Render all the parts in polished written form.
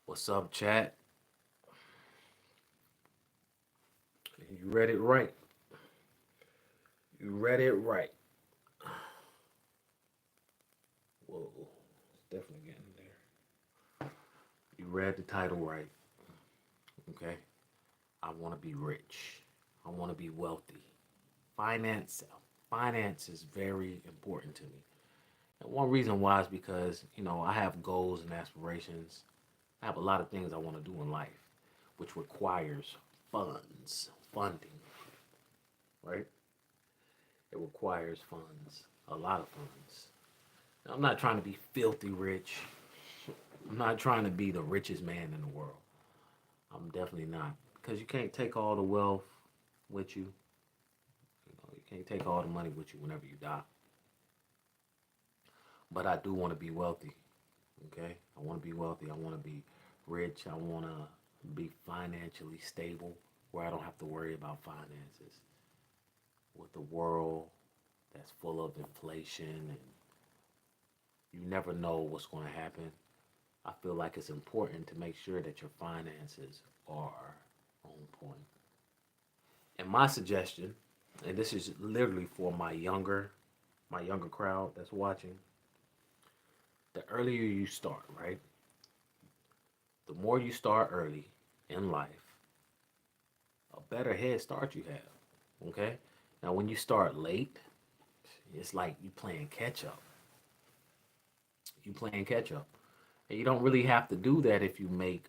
What's up, chat? You read it right. You read it right. Whoa, it's definitely getting there. You read the title right. Okay. I want to be rich. I want to be wealthy. Finance, finance is very important to me. And one reason why is because I have goals and aspirations. I have a lot of things I want to do in life, which requires funding, right? It requires funds, a lot of funds. I'm not trying to be filthy rich. I'm not trying to be the richest man in the world. I'm definitely not. Because you can't take all the wealth with you. You can't take all the money with you whenever you die. But I do want to be wealthy. Okay? I want to be wealthy. I want to be rich. I want to be financially stable where I don't have to worry about finances. With the world that's full of inflation and you never know what's going to happen, I feel like it's important to make sure that your finances are on point. And my suggestion, and this is literally for my younger crowd that's watching, the earlier you start, right? The more you start early in life, a better head start you have. Okay? Now when you start late, it's like you playing catch up. You playing catch up. And you don't really have to do that if you make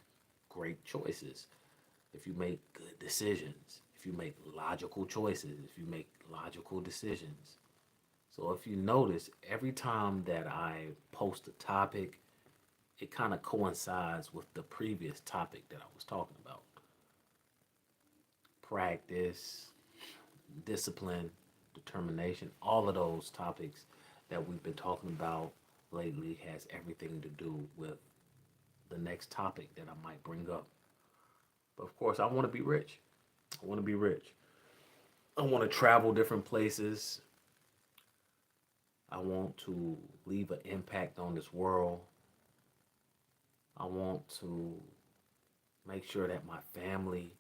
great choices, if you make good decisions, if you make logical choices, if you make logical decisions. So if you notice, every time that I post a topic, it kind of coincides with the previous topic that I was talking about. Practice, discipline, determination, all of those topics that we've been talking about lately has everything to do with the next topic that I might bring up. But of course, I want to be rich. I want to be rich. I want to travel different places. I want to leave an impact on this world. I want to make sure that my family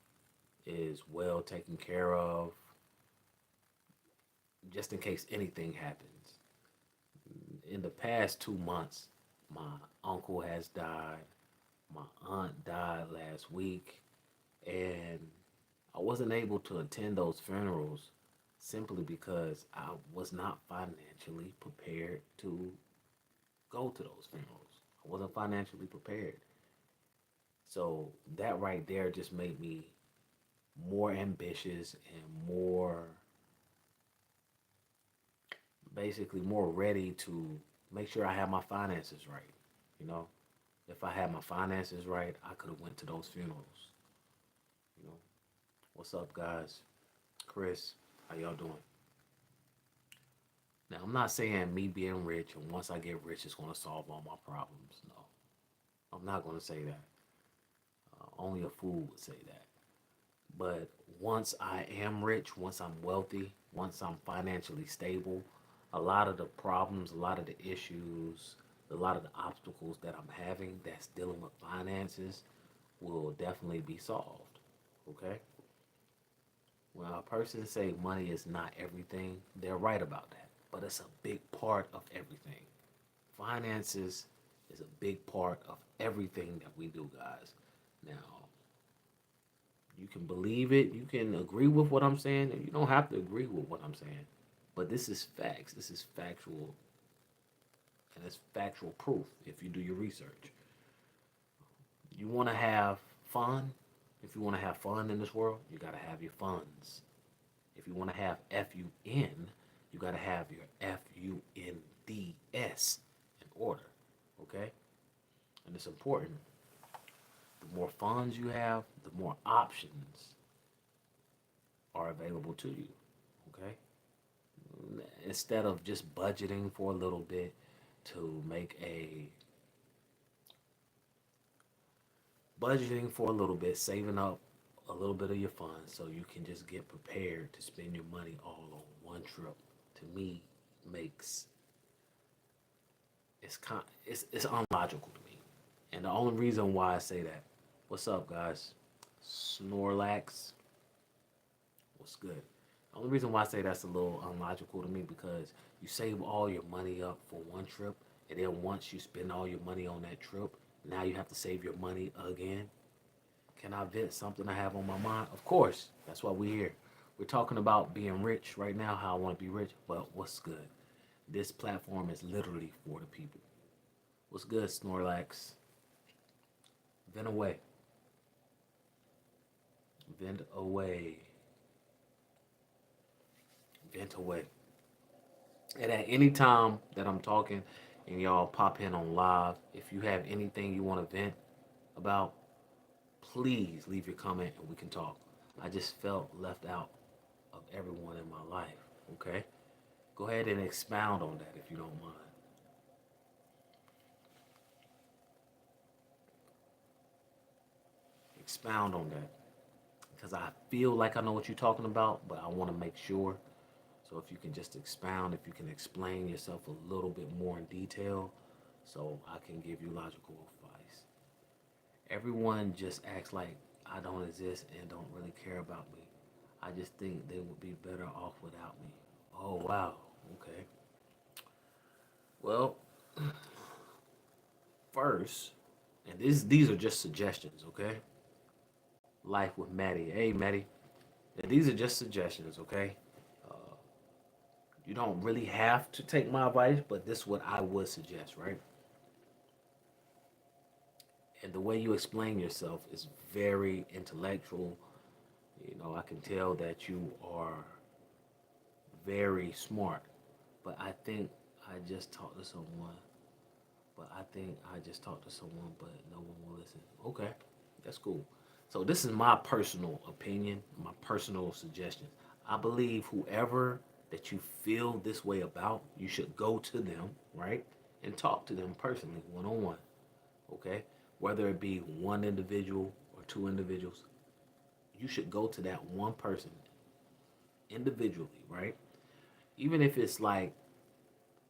is well taken care of, just in case anything happens. In the past 2 months, my uncle has died, my aunt died last week, and I wasn't able to attend those funerals simply because I was not financially prepared to go to those funerals. I wasn't financially prepared. So that right there just made me more ambitious and basically more ready to make sure I have my finances right. You know, if I had my finances right, I could have went to those funerals. You know, what's up, guys? Chris, how y'all doing? Now, I'm not saying me being rich and once I get rich, it's going to solve all my problems. No, I'm not going to say that. Only a fool would say that. But once I am rich, once I'm wealthy, once I'm financially stable, a lot of the problems, a lot of the issues, a lot of the obstacles that I'm having that's dealing with finances will definitely be solved. Okay? When a person say money is not everything, they're right about that. But it's a big part of everything. Finances is a big part of everything that we do, guys. Now, you can believe it, you can agree with what I'm saying, and you don't have to agree with what I'm saying. But this is facts. This is factual, and it's factual proof if you do your research. You want to have fun? If you want to have fun in this world, you got to have your funds. If you want to have FUN, you got to have your FUNDS in order. Okay? And it's important. The more funds you have, the more options are available to you. Okay? Instead of just budgeting for a little bit to make a budgeting for a little bit, saving up a little bit of your funds so you can just get prepared to spend your money all on one trip. To me, makes it's unlogical to me. And the only reason why I say that, what's up, guys? Snorlax, what's good? The only reason why I say that's a little unlogical to me because you save all your money up for one trip, and then once you spend all your money on that trip, now you have to save your money again. Can I vent something I have on my mind? Of course. That's why we're here. We're talking about being rich right now, how I want to be rich. But what's good? This platform is literally for the people. What's good, Snorlax? Vent away. Vent away. Vent away. And at any time that I'm talking and y'all pop in on live, if you have anything you want to vent about, please leave your comment and we can talk. I just felt left out of everyone in my life. Okay? Go ahead and expound on that if you don't mind. Expound on that. Because I feel like I know what you're talking about, but I want to make sure. So if you can just expound, if you can explain yourself a little bit more in detail, so I can give you logical advice. Everyone just acts like I don't exist and don't really care about me. I just think they would be better off without me. Oh wow. Okay. Well, first, and these are just suggestions, okay? Life with Maddie. Hey Maddie. And these are just suggestions, okay? Uh, you don't really have to take my advice, but this is what I would suggest, right? And the way you explain yourself is very intellectual. You know, I can tell that you are very smart. But I think I just talked to someone. But I think I just talked to someone, but no one will listen. Okay, that's cool. So this is my personal opinion, my personal suggestion. I believe whoever that you feel this way about, you should go to them, right? And talk to them personally, one on one. Okay? Whether it be one individual or two individuals, you should go to that one person individually, right? Even if it's like,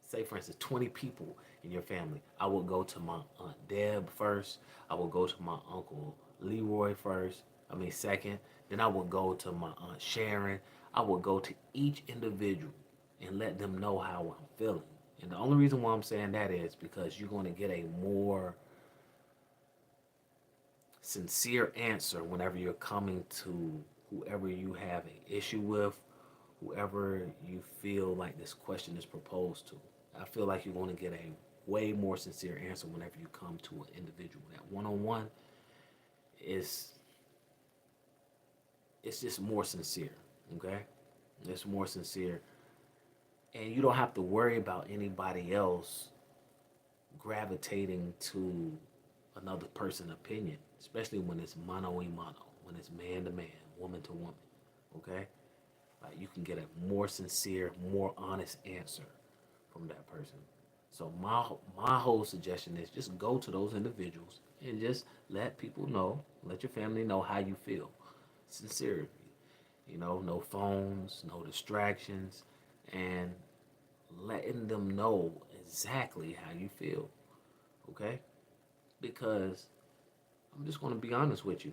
say for instance, 20 people in your family, I will go to my Aunt Deb first. I will go to my Uncle Leroy first. I mean, second. Then I will go to my Aunt Sharon. I will go to each individual and let them know how I'm feeling. And the only reason why I'm saying that is because you're going to get a more sincere answer whenever you're coming to whoever you have an issue with, whoever you feel like this question is proposed to. I feel like you're going to get a way more sincere answer whenever you come to an individual. That one-on-one is it's just more sincere, okay? It's more sincere, and you don't have to worry about anybody else gravitating to another person's opinion, especially when it's mano a mano, when it's man to man, woman to woman, okay? Like you can get a more sincere, more honest answer from that person. So my whole suggestion is just go to those individuals and just let people know, let your family know how you feel. Sincerity. You know, no phones, no distractions, and letting them know exactly how you feel. Okay? Because I'm just going to be honest with you.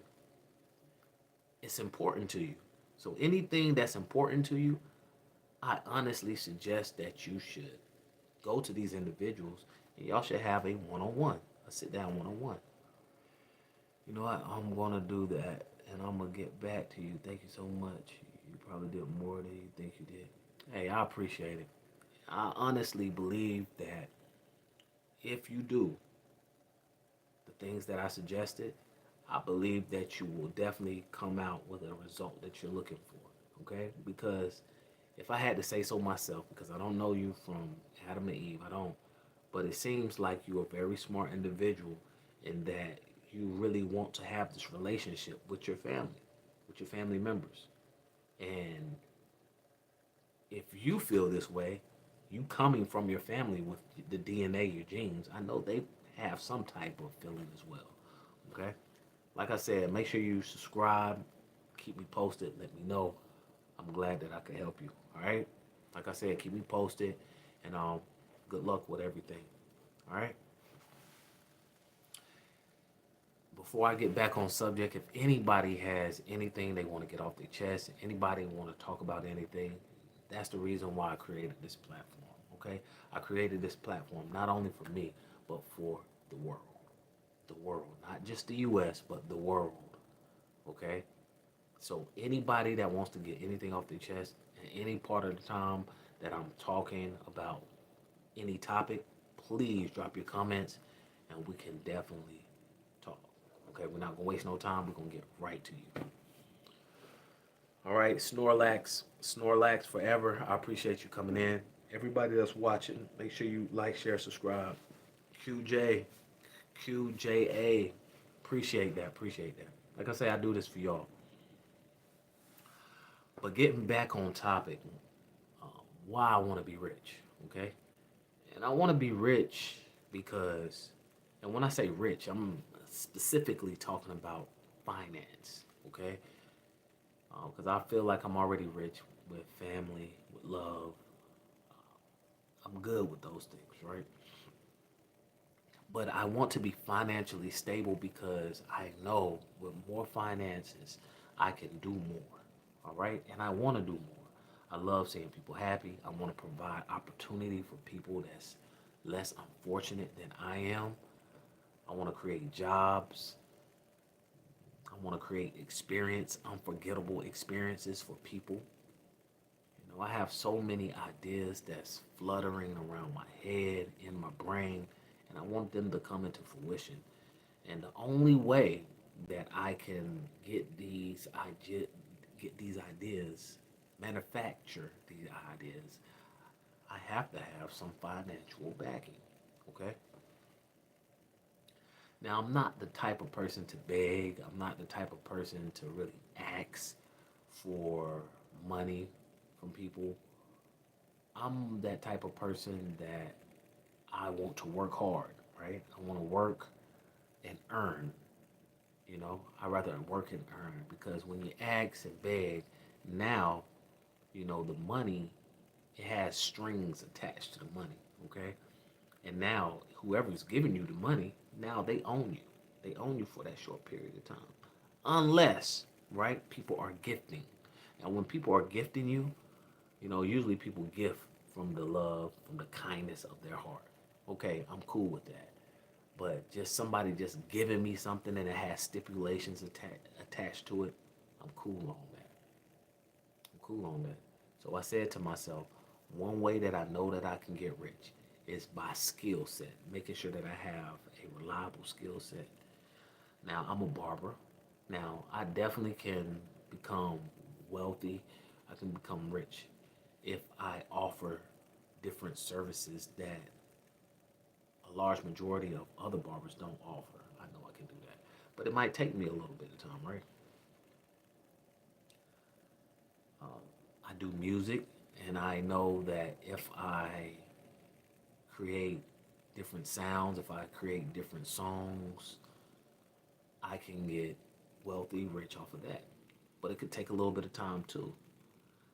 It's important to you. So anything that's important to you, I honestly suggest that you should go to these individuals and y'all should have a one-on-one, a sit-down one-on-one. You know what? I'm gonna do that, and I'm gonna get back to you. Thank you so much. You probably did more than you think you did. Hey, I appreciate it. I honestly believe that if you do the things that I suggested, I believe that you will definitely come out with a result that you're looking for. Okay? Because if I had to say so myself, because I don't know you from Adam and Eve, I don't, but it seems like you're a very smart individual in that you really want to have this relationship with your family members. And if you feel this way, you coming from your family with the DNA, your genes, I know they have some type of feeling as well. Okay? Like I said, make sure you subscribe, keep me posted, let me know. I'm glad that I could help you. All right? Like I said, keep me posted, and good luck with everything. All right? before I get back on subject, if anybody has anything they want to get off their chest, anybody want to talk about anything, that's the reason why I created this platform. Okay, I created this platform not only for me, but for the world. The world, not just the U.S., but the world. Okay, so anybody that wants to get anything off their chest, at any part of the time that I'm talking about any topic, please drop your comments, and we can definitely talk. Okay, we're not gonna waste no time. We're gonna get right to you. All right, Snorlax, Snorlax forever. I appreciate you coming in. Everybody that's watching, make sure you like, share, subscribe. QJ, QJA, appreciate that, appreciate that. Like I say, I do this for y'all. But getting back on topic, um, why I want to be rich, okay? And I want to be rich because, and when I say rich, I'm specifically talking about finance, okay? Because I feel like I'm already rich with family, with love. I'm good with those things, right? But I want to be financially stable because I know with more finances, I can do more, all right? And I want to do more. I love seeing people happy. I want to provide opportunity for people that's less unfortunate than I am. I want to create jobs. I want to create unforgettable experiences for people. You know, I have so many ideas that's fluttering around my head, in my brain, and I want them to come into fruition. And the only way that I can get these ideas, manufacture these ideas, I have to have some financial backing. Okay. Now, I'm not the type of person to beg. I'm not the type of person to really ask for money from people. I'm that type of person that I want to work hard, right? I want to work and earn. You know, I rather work and earn because when you ask and beg, now, you know, the money, it has strings attached to the money, okay? And now, whoever's giving you the money, now they own you. They own you for that short period of time. Unless, right, people are gifting. And when people are gifting you, you know, usually people gift from the love, from the kindness of their heart. Okay, I'm cool with that. But just somebody just giving me something and it has stipulations attached to it, I'm cool on that. I'm cool on that. So I said to myself, one way that I know that I can get rich is by skill set, making sure that I have a reliable skill set. Now, I'm a barber. Now, I definitely can become wealthy. I can become rich if I offer different services that a large majority of other barbers don't offer. I know I can do that. But it might take me a little bit of time, right? I do music, and I know that if I create different sounds, if I create different songs, I can get wealthy, rich off of that. But it could take a little bit of time too.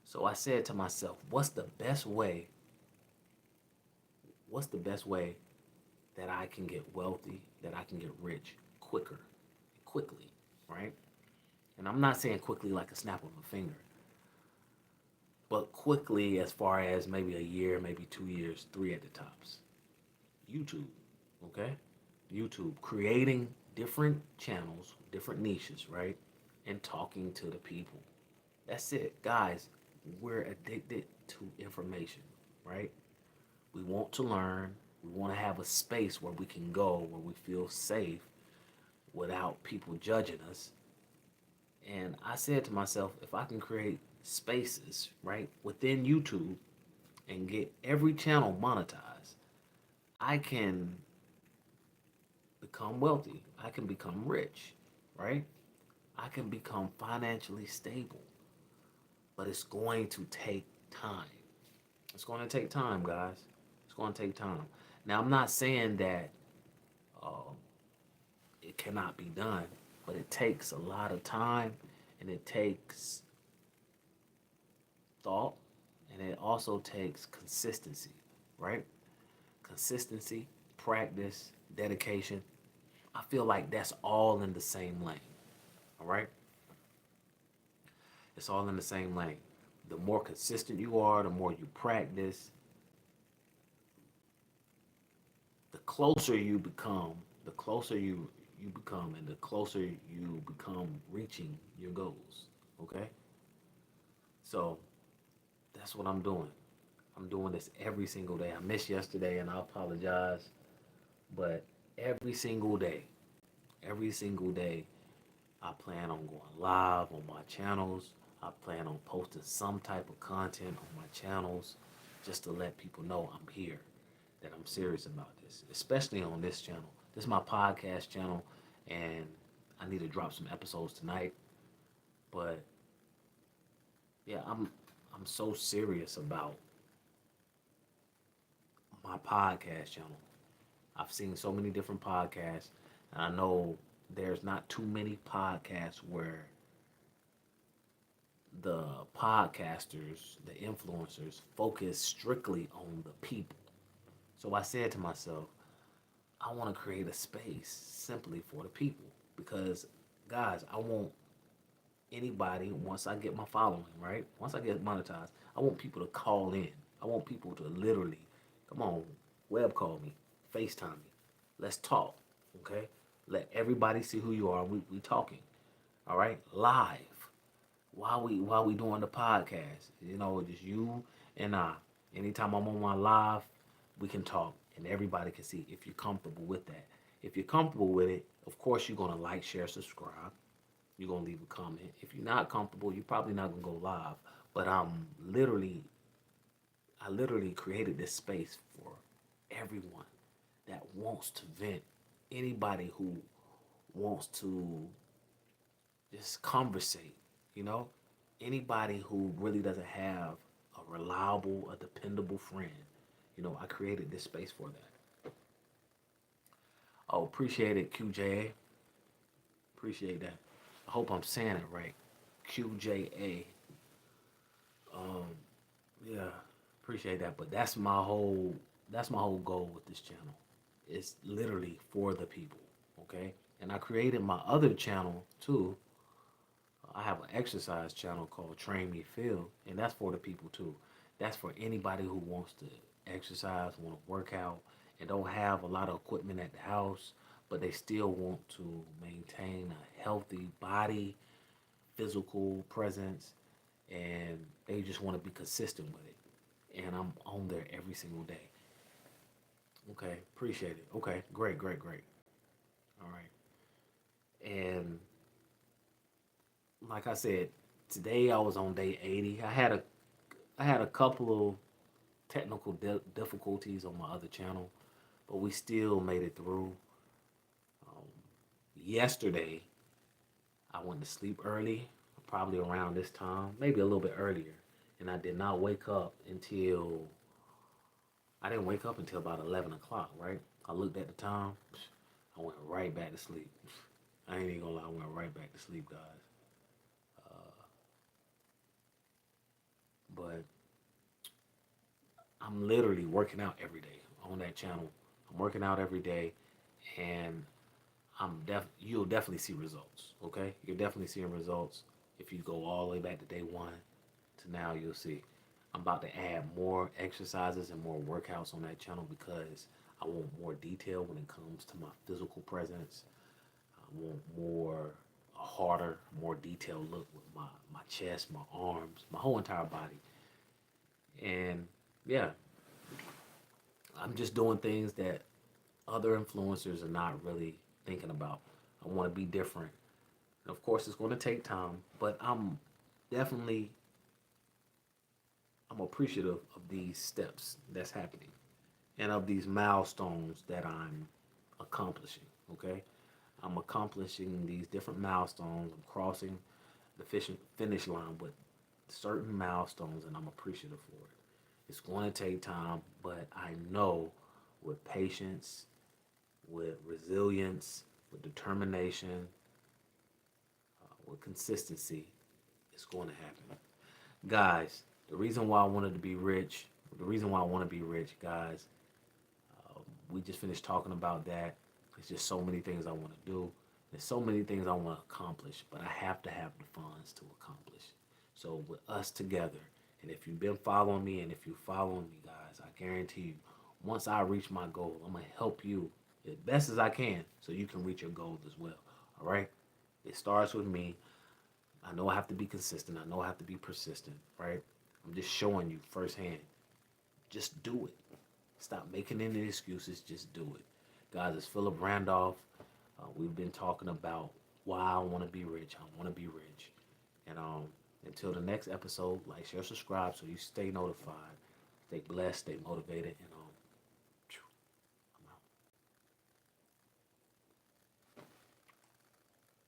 So I said to myself, what's the best way that I can get wealthy, that I can get rich quickly, right? And I'm not saying quickly like a snap of a finger, but quickly as far as maybe a year, maybe 2 years, three at the tops. YouTube, okay? YouTube, creating different channels, different niches, right? And talking to the people. That's it. Guys, we're addicted to information, right? We want to learn. We want to have a space where we can go, where we feel safe without people judging us. And I said to myself, if I can create spaces, right, within YouTube and get every channel monetized, I can become wealthy. I can become rich, right? I can become financially stable. But it's going to take time. It's going to take time, guys. It's going to take time. Now, I'm not saying that uh, it cannot be done, but it takes a lot of time and it takes thought and it also takes consistency, right? Consistency, practice, dedication. I feel like that's all in the same lane. All right? It's all in the same lane. The more consistent you are, the more you practice, the closer you become, the closer you become, and the closer you become reaching your goals. Okay? So that's what I'm doing. I'm doing this every single day. I missed yesterday and I apologize, but every single day, I plan on going live on my channels. I plan on posting some type of content on my channels just to let people know I'm here, that I'm serious about this, especially on this channel. This is my podcast channel, and I need to drop some episodes tonight. But yeah, I'm so serious about my podcast channel. I've seen so many different podcasts, and I know there's not too many podcasts where the podcasters, the influencers, focus strictly on the people. So I said to myself, I want to create a space simply for the people because, guys, I want anybody, once I get my following, right? Once I get monetized, I want people to call in. I want people to literally, come on, web call me, FaceTime me. Let's talk, okay? Let everybody see who you are. We talking, all right? Live. While we doing the podcast, just you and I. Anytime I'm on my live, we can talk and everybody can see if you're comfortable with that. If you're comfortable with it, of course you're gonna like, share, subscribe. You're gonna leave a comment. If you're not comfortable, you're probably not gonna go live. But I literally created this space for everyone that wants to vent. Anybody who wants to just conversate, you know? Anybody who really doesn't have a reliable, a dependable friend. I created this space for that. Oh, appreciate it, QJA. Appreciate that. I hope I'm saying it right. QJA. Um, yeah, appreciate that. But that's my whole goal with this channel. It's literally for the people. Okay? And I created my other channel too. I have an exercise channel called Train Me Feel, and that's for the people too. That's for anybody who wants to exercise, want to work out, and don't have a lot of equipment at the house, but they still want to maintain a healthy body, physical presence, and they just want to be consistent with it. And I'm on there every single day. Okay, appreciate it. Okay, great, great, great. All right. And like I said, today I was on day 80. I had a couple of technical difficulties on my other channel, but we still made it through. Um, Yesterday, I went to sleep early, probably around this time, maybe a little bit earlier, and I didn't wake up until about 11 o'clock. Right? I looked at the time. I went right back to sleep. I ain't even gonna lie, I went right back to sleep, guys. But I'm literally working out every day on that channel. I'm working out every day, and you'll definitely see results. Okay, you're definitely seeing results if you go all the way back to day one to now. You'll see. I'm about to add more exercises and more workouts on that channel because I want more detail when it comes to my physical presence. I want a harder, more detailed look with my chest, my arms, my whole entire body. And yeah, I'm just doing things that other influencers are not really thinking about. I want to be different. And of course, it's going to take time, but definitely I'm appreciative of these steps that's happening and of these milestones that I'm accomplishing. Okay, I'm accomplishing these different milestones. I'm crossing the finish line with certain milestones, and I'm appreciative for it. It's going to take time, but I know with patience, with resilience, with determination, with consistency, it's going to happen. Guys, the reason why I want to be rich, guys, we just finished talking about that. There's just so many things I want to do. There's so many things I want to accomplish, but I have to have the funds to accomplish. So with us together, and if you've been following me, and if you're following me, guys, I guarantee you, once I reach my goal, I'm gonna help you as best as I can, so you can reach your goals as well. All right? It starts with me. I know I have to be consistent. I know I have to be persistent. Right? I'm just showing you firsthand. Just do it. Stop making any excuses. Just do it. Guys, it's Philip Randolph. We've been talking about why I want to be rich. I want to be rich. And until the next episode, like, share, subscribe so you stay notified. Stay blessed, stay motivated, and